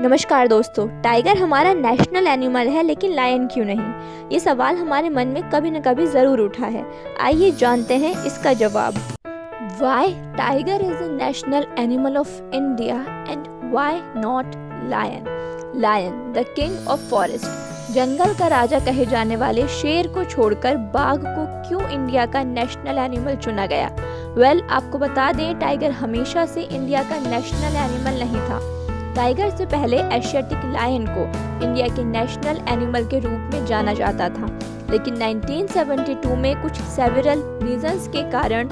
नमस्कार दोस्तों, टाइगर हमारा नेशनल एनिमल है, लेकिन लायन क्यों नहीं? ये सवाल हमारे मन में कभी न कभी ज़रूर उठा है। आइए जानते हैं इसका जवाब। Why tiger is a national animal of India and why not lion? Lion, the king of forest. जंगल का राजा कहे जाने वाले शेर को छोड़कर बाघ को क्यों इंडिया का नेशनल एनिमल चुना गया? आपको बता दें, टाइगर हमेशा से इंडिया का नेशनल एनिमल नहीं था। टाइगर से पहले एशियाटिक लायन को इंडिया के नेशनल एनिमल के रूप में जाना जाता था, लेकिन 1972 में कुछ सेवरल रीजंस के कारण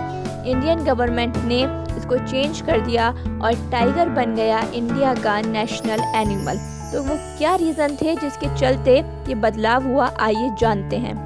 इंडियन गवर्नमेंट ने इसको चेंज कर दिया और टाइगर बन गया इंडिया का नेशनल एनिमल। तो वो क्या रीज़न थे जिसके चलते ये बदलाव हुआ, आइए जानते हैं।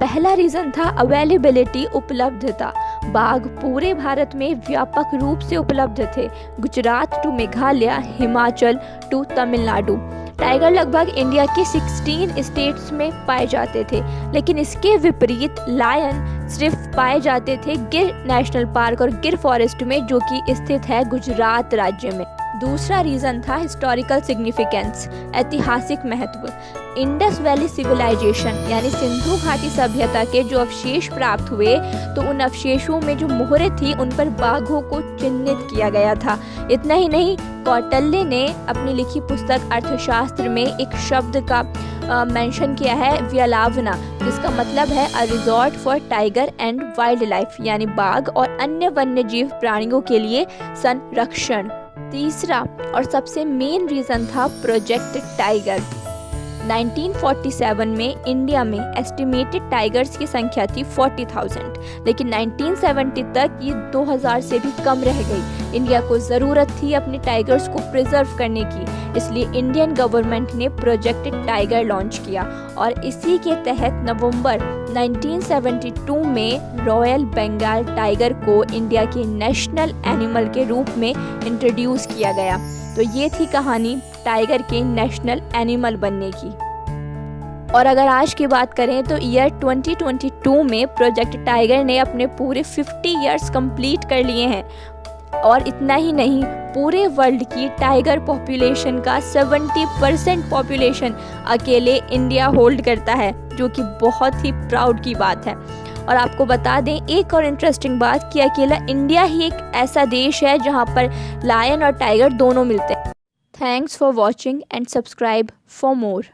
पहला रीज़न था अवेलेबिलिटी, उपलब्धता। बाघ पूरे भारत में व्यापक रूप से उपलब्ध थे, Gujarat to Meghalaya, Himachal to Tamil Nadu. Tiger लगभग इंडिया के 16 स्टेट्स में पाए जाते थे, लेकिन इसके विपरीत लायन सिर्फ पाए जाते थे गिर नेशनल पार्क और गिर फॉरेस्ट में, जो कि स्थित है गुजरात राज्य में। दूसरा रीज़न था हिस्टोरिकल सिग्निफिकेंस, ऐतिहासिक महत्व। इंडस वैली सिविलाइजेशन यानी सिंधु घाटी सभ्यता के जो अवशेष प्राप्त हुए, तो उन अवशेषों में जो मोहरें थी उन पर बाघों को चिन्हित किया गया था। इतना ही नहीं, कौटिल्य ने अपनी लिखी पुस्तक अर्थशास्त्र में एक शब्द का मेंशन किया है, व्यलावना, जिसका मतलब है a resort for tiger and wild life, यानी बाघ और अन्य वन्यजीव प्राणियों के लिए संरक्षण। तीसरा और सबसे मेन रीज़न था प्रोजेक्ट टाइगर। 1947 में इंडिया में एस्टिमेटेड टाइगर्स की संख्या थी 40,000, लेकिन 1970 तक ये 2000 से भी कम रह गई। इंडिया को ज़रूरत थी अपने टाइगर्स को प्रिजर्व करने की, इसलिए इंडियन गवर्नमेंट ने प्रोजेक्ट टाइगर लॉन्च किया और इसी के तहत नवंबर 1972 में रॉयल बंगाल टाइगर को इंडिया के नेशनल एनिमल के रूप में इंट्रोड्यूस किया गया। तो ये थी कहानी टाइगर के नेशनल एनिमल बनने की। और अगर आज की बात करें तो ईयर 2022 में प्रोजेक्ट टाइगर ने अपने पूरे 50 इयर्स कंप्लीट कर लिए हैं। और इतना ही नहीं, पूरे वर्ल्ड की टाइगर पॉपुलेशन का 70% पॉपुलेशन अकेले इंडिया होल्ड करता है, जो कि बहुत ही प्राउड की बात है। और आपको बता दें एक और इंटरेस्टिंग बात कि अकेला इंडिया ही एक ऐसा देश है जहां पर लायन और टाइगर दोनों मिलते हैं। Thanks for watching and subscribe for more.